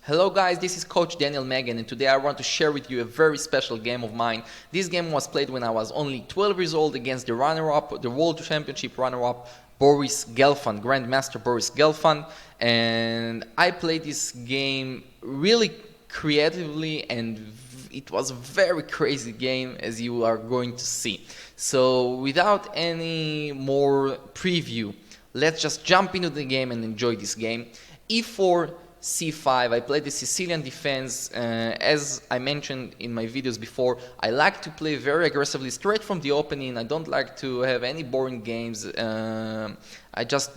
Hello guys, this is Coach Daniel Magen, and today I want to share with you a very special game of mine. This game was played when I was only 12 years old against the runner-up, the World Championship runner-up, Boris Gelfand, Grandmaster Boris Gelfand, and I played this game really creatively, and it was a very crazy game, as you are going to see. So without any more preview, let's just jump into the game and enjoy this game. E4, C5, I play the Sicilian defense. As I mentioned in my videos before, I like to play very aggressively straight from the opening. I don't like to have any boring games. I just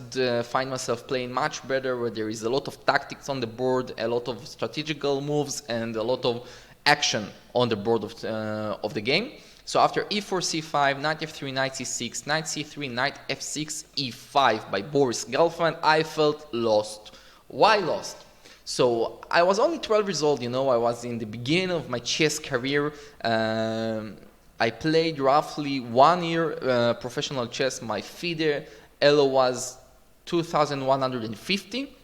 find myself playing much better where there is a lot of tactics on the board, a lot of strategical moves, and a lot of action on the board of the game. So after e4, c5, knight f3, knight c6, knight c3, knight f6, e5 by Boris Gelfand, I felt lost. Why lost? So I was only 12 years old, I was in the beginning of my chess career. I played roughly 1 year professional chess. My FIDE elo was 2,150,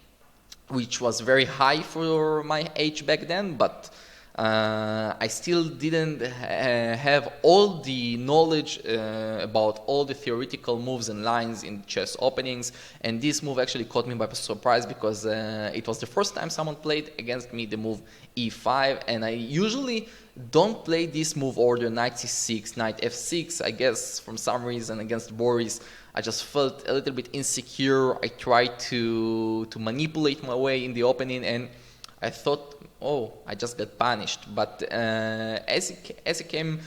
which was very high for my age back then, but I still didn't have all the knowledge about all the theoretical moves and lines in chess openings, and this move actually caught me by surprise because it was the first time someone played against me the move e5, and I usually don't play this move order, knight c6, knight f6. I guess from some reason against Boris I just felt a little bit insecure. I tried to manipulate my way in the opening, and I thought, oh, I just got punished. But as it came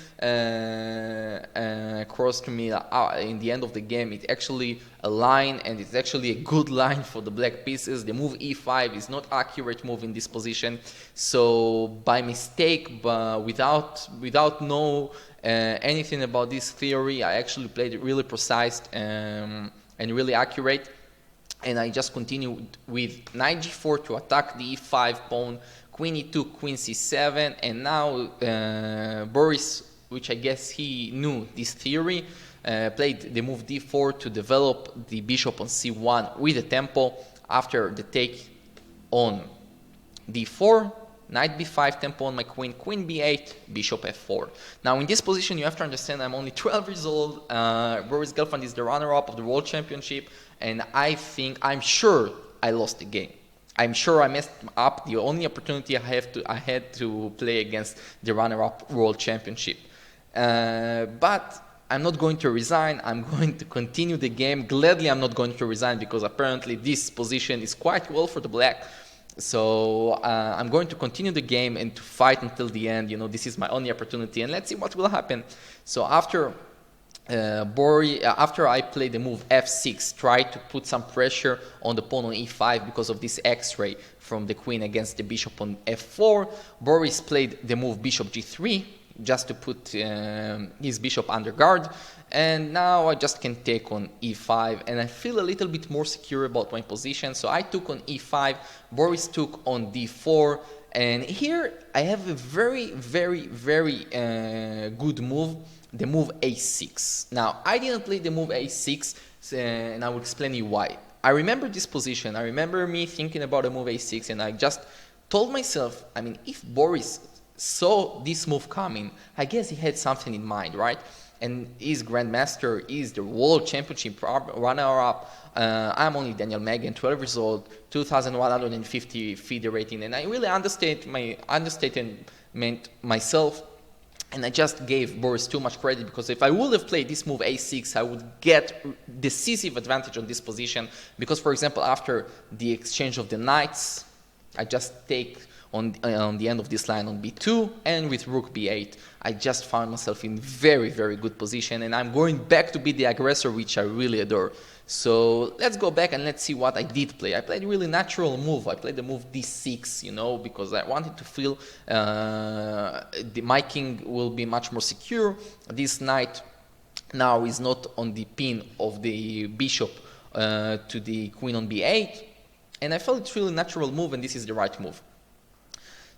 across to me in the end of the game, it actually a line, and it's actually a good line for the black pieces. The move e5 is not accurate move in this position. So by mistake, but without know anything about this theory, I actually played it really precise and really accurate. And I just continued with knight g4 to attack the e5 pawn, queen e2, queen c7, and now Boris, which I guess he knew this theory, played the move d4 to develop the bishop on c1 with a tempo. After the take on d4, knight b5, tempo on my queen, queen b8, bishop f4. Now in this position you have to understand I'm only 12 years old. Boris Gelfand is the runner-up of the World Championship, and I'm sure I lost the game. I'm sure I messed up the only opportunity I had to play against the runner-up World Championship. But I'm not going to resign. I'm going to continue the game. Gladly I'm not going to resign because apparently this position is quite well for the black. So I'm going to continue the game and to fight until the end. This is my only opportunity, and let's see what will happen. So after I play the move f6, try to put some pressure on the pawn on e5 because of this x-ray from the queen against the bishop on f4. Boris played the move bishop g3 just to put his bishop under guard, and now I just can take on e5, and I feel a little bit more secure about my position. So I took on e5, Boris took on d4, and here I have a very, very, very good move, the move a6. Now, I didn't play the move a6, and I will explain you why. I remember this position. I remember me thinking about the move a6, and I just told myself, if Boris saw this move coming, I guess he had something in mind, right? And he's Grandmaster, he's the World Championship runner-up. I'm only Daniel Magen, 12 years old, 2,150 FIDE rating, and I really understated myself. And I just gave Boris too much credit, because if I would have played this move a6, I would get decisive advantage on this position. Because, for example, after the exchange of the knights, I just take on the end of this line on b2, and with rook b8, I just found myself in very, very good position, and I'm going back to be the aggressor, which I really adore. So let's go back and let's see what I did play. I played a really natural move. I played the move d6, because I wanted to feel my king will be much more secure. This knight now is not on the pin of the bishop to the queen on b8, and I felt it's really natural move, and this is the right move.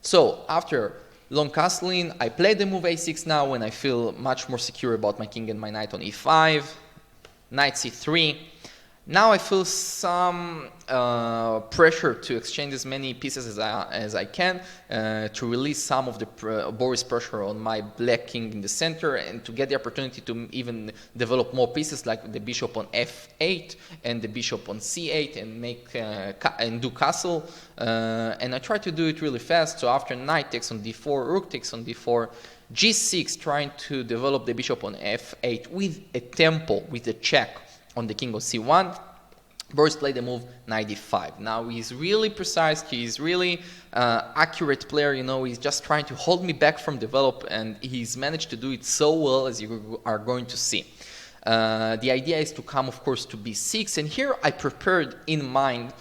So after long castling, I play the move a6 now when I feel much more secure about my king and my knight on e5, knight c3. Now I feel some pressure to exchange as many pieces as I can to release some of the Boris pressure on my black king in the center, and to get the opportunity to even develop more pieces like the bishop on f8 and the bishop on c8 and make and do castle. And I try to do it really fast. So after knight takes on d4, rook takes on d4, g6, trying to develop the bishop on f8 with a tempo, with a check on the king of c1. Boris played the move knight d5. Now he's really precise, he's really accurate player, you know, he's just trying to hold me back from develop, and he's managed to do it so well, as you are going to see. The idea is to come, of course, to b6, and here I prepared in mind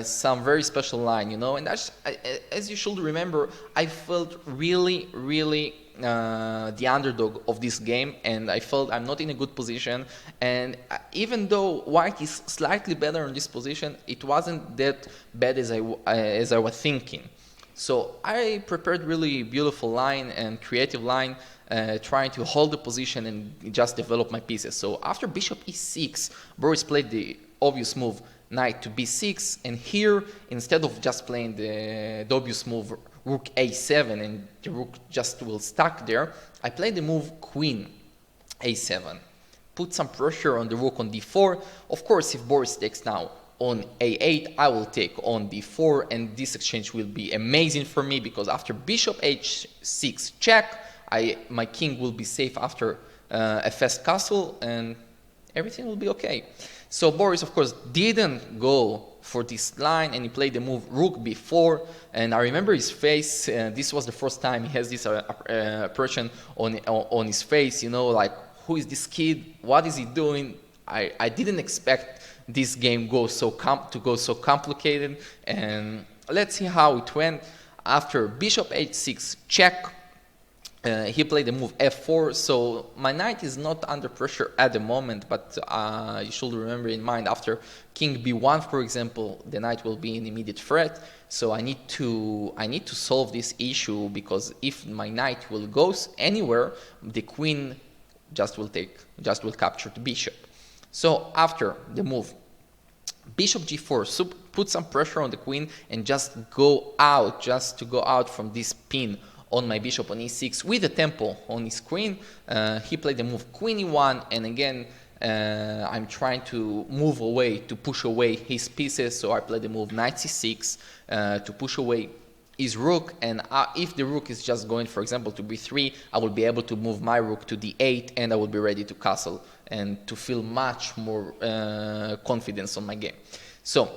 some very special line, you know, and that's, as you should remember, I felt really the underdog of this game, and I felt I'm not in a good position, and even though white is slightly better in this position, it wasn't that bad as I was thinking. So I prepared really beautiful line and creative line, trying to hold the position and just develop my pieces. So after bishop e6, Boris played the obvious move knight to b6, and here, instead of just playing the obvious move rook a7 and the rook just will stuck there, I played the move queen a7. Put some pressure on the rook on d4. Of course, if Boris takes now on a8, I will take on d4, and this exchange will be amazing for me, because after bishop h6 check, my king will be safe after a fast castle, and everything will be okay. So Boris, of course, didn't go for this line, and he played the move rook b4, and I remember his face. This was the first time he has this impression on his face, you know, like, who is this kid? What is he doing? I didn't expect this game to go so complicated, and let's see how it went. After bishop h6 check, he played the move f4, so my knight is not under pressure at the moment, but you should remember in mind, after king b1, for example, the knight will be in immediate threat. So I need to solve this issue, because if my knight will go anywhere, the queen just will capture the bishop. So after the move bishop g4, so put some pressure on the queen and just go out from this pin on my bishop on e6 with a tempo on his queen. He played the move queen e1, and again I'm trying to move away, to push away his pieces, so I played the move knight c6 to push away his rook, and if the rook is just going, for example, to b3, I will be able to move my rook to d8, and I will be ready to castle and to feel much more confidence on my game. So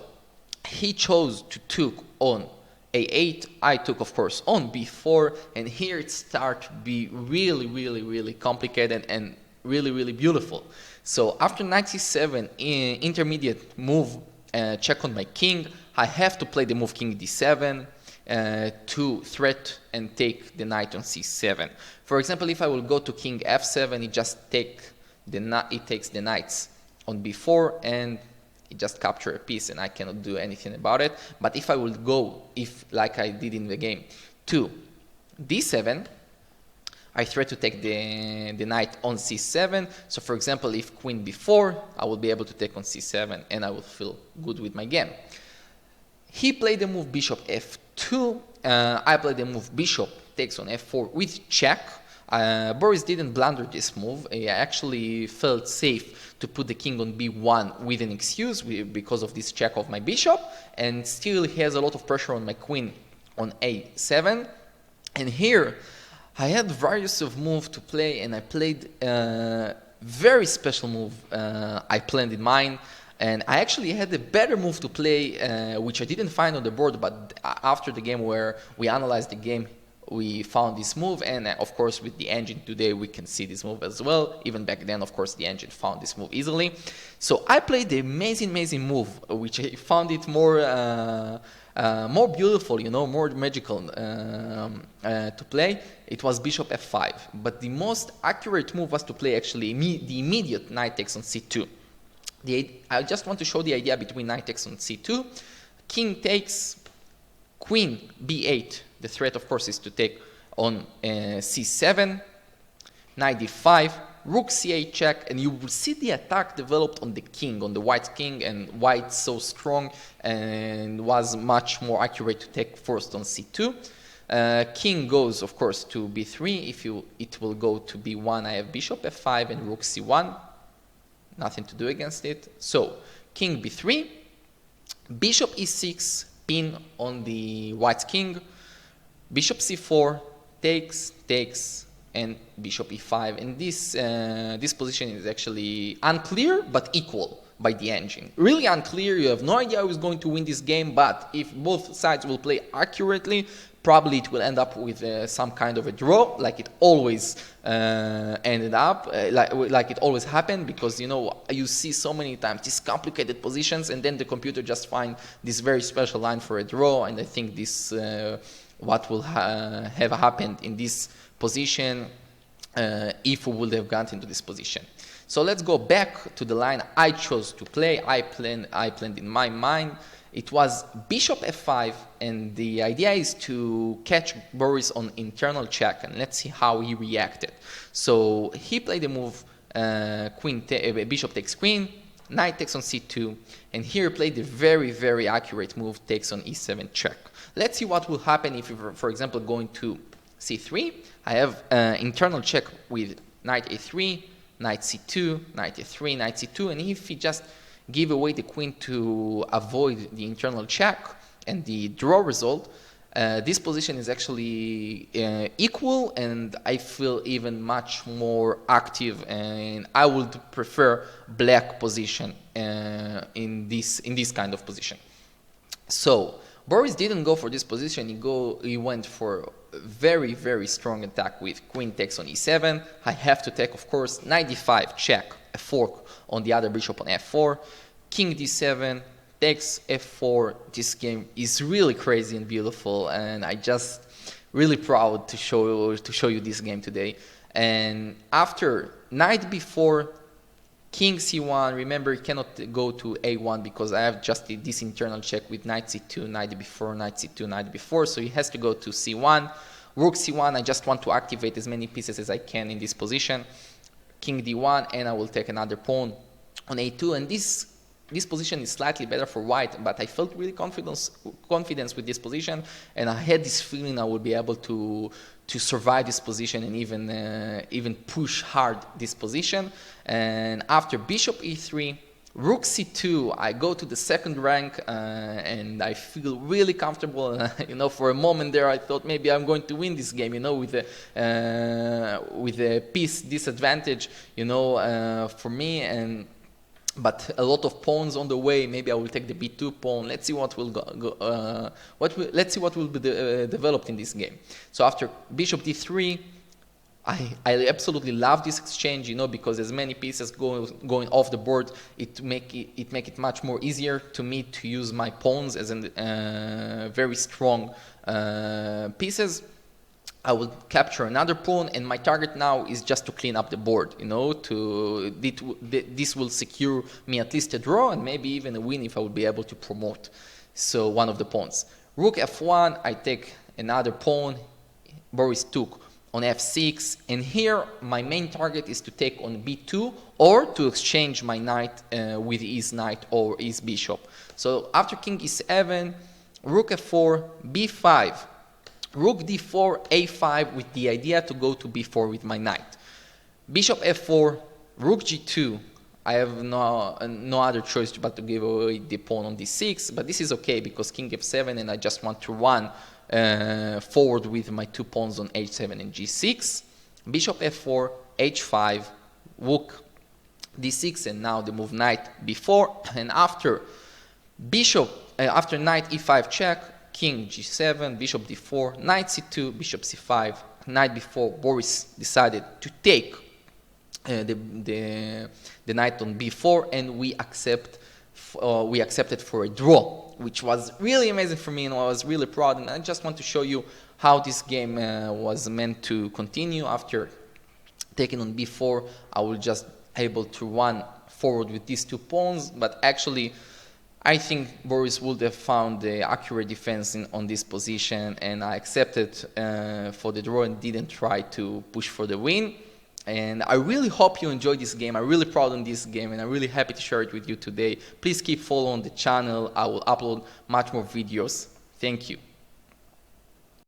he chose to took on a8, I took, of course, on b4, and here it started to be really complicated and really beautiful. So after knight c7, intermediate move, check on my king, I have to play the move king d7 to threat and take the knight on c7. For example, if I will go to king f7, it takes the knights on b4, and it just capture a piece, and I cannot do anything about it. But if I will go, like I did in the game, to d7, I try to take the knight on c7. So for example, if queen b4, I will be able to take on c7, and I will feel good with my game. He played the move bishop f2. I played the move bishop takes on f4 with check. Boris didn't blunder this move. He actually felt safe to put the king on b1 with an excuse because of this check of my bishop, and still he has a lot of pressure on my queen on a7. And here I had various of moves to play, and I played a very special move I planned in mind. And I actually had a better move to play, which I didn't find on the board, but after the game where we analyzed the game, we found this move, and of course with the engine today we can see this move as well. Even back then, of course, the engine found this move easily. So I played the amazing move, which I found it more beautiful, you know, more magical to play. It was bishop f5, but the most accurate move was to play actually the immediate knight takes on c2. I just want to show the idea between knight takes on c2, king takes, queen b8. The threat, of course, is to take on c7, knight d5, rook c8 check, and you will see the attack developed on the king, on the white king, and white so strong and was much more accurate to take first on c2. King goes, of course, to b3. It will go to b1. I have bishop f5 and rook c1. Nothing to do against it. So king b3, bishop e6, pin on the white king, bishop c4, takes, and bishop e5. And this position is actually unclear but equal by the engine. Really unclear. You have no idea who is going to win this game, but if both sides will play accurately, probably it will end up with some kind of a draw, like it always ended up, like it always happened, because you see so many times these complicated positions, and then the computer just find this very special line for a draw. And I think this what will have happened in this position if we would have gotten into this position. So let's go back to the line I chose to play. I planned in my mind. It was bishop f5, and the idea is to catch Boris on internal check, and let's see how he reacted. So he played the move bishop takes queen, knight takes on c2, and here played the very, very accurate move takes on e7 check. Let's see what will happen if you, for example, going to c3. I have internal check with knight a3, knight c2, knight a3, knight c2, and if he just give away the queen to avoid the internal check and the draw result, this position is actually equal, and I feel even much more active, and I would prefer black position in this kind of position. So Boris didn't go for this position. He went for a very, very strong attack with queen takes on e7. I have to take, of course, knight d5 check, a fork on the other bishop on f4, king d7 takes f4. This game is really crazy and beautiful, and I just really proud to show you this game today. And after knight b4, king c1, remember you cannot go to a1 because I have just this internal check with knight c2, knight b4, knight c2, knight b4, so he has to go to c1. Rook c1, I just want to activate as many pieces as I can in this position. King d1, and I will take another pawn on a2, and this position is slightly better for white, but I felt really confidence with this position, and I had this feeling I would be able to survive this position and even push hard this position. And after bishop e3, rook c2, I go to the second rank, and I feel really comfortable. For a moment there, I thought maybe I'm going to win this game. With a piece disadvantage, for me. But a lot of pawns on the way. Maybe I will take the b2 pawn. Let's see what will let's see what will be developed in this game. So after bishop d3, I absolutely love this exchange, because as many pieces going off the board, it make it much more easier to me to use my pawns as very strong pieces. I will capture another pawn, and my target now is just to clean up the board. This will secure me at least a draw and maybe even a win if I would be able to promote one of the pawns. Rook f1, I take another pawn. Boris took on f6, and here my main target is to take on b2 or to exchange my knight with his knight or his bishop. So after king e7, rook f4, b5, rook d4, a5 with the idea to go to b4 with my knight. Bishop f4, rook g2. I have no other choice but to give away the pawn on d6, but this is okay because king f7, and I just want to run forward with my two pawns on h7 and g6. Bishop f4, h5, rook d6, and now the move knight b4. And after knight e5 check, king g7, bishop d4, knight c2, bishop c5, knight b4. Boris decided to take the knight on b4, and we accepted for a draw, which was really amazing for me, and I was really proud. And I just want to show you how this game was meant to continue. After taking on b4, I was just able to run forward with these two pawns, but actually I think Boris would have found the accurate defense on this position, and I accepted for the draw and didn't try to push for the win. And I really hope you enjoyed this game. I'm really proud of this game, and I'm really happy to share it with you today. Please keep following the channel. I will upload much more videos. Thank you.